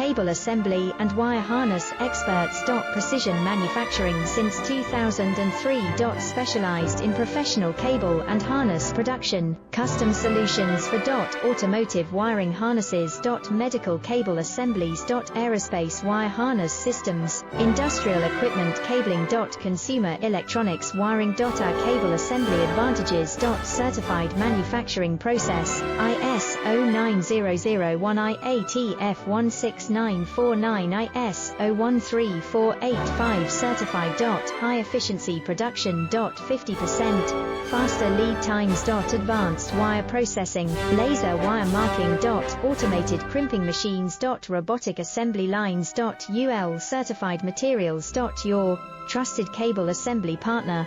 cable assembly and wire harness experts. Precision manufacturing since 2003. Specialized in professional cable and harness production, custom solutions for automotive wiring harnesses. Medical cable assemblies. Aerospace wire harness systems, industrial equipment cabling. Consumer electronics wiring. Our cable assembly advantages. Certified manufacturing process, IS 09001 IATF 16949 IS 013485 certified. High efficiency production. 50% faster lead times. Advanced wire processing, laser wire marking. Automated crimping machines. Robotic assembly lines. UL certified materials. Your trusted cable assembly partner.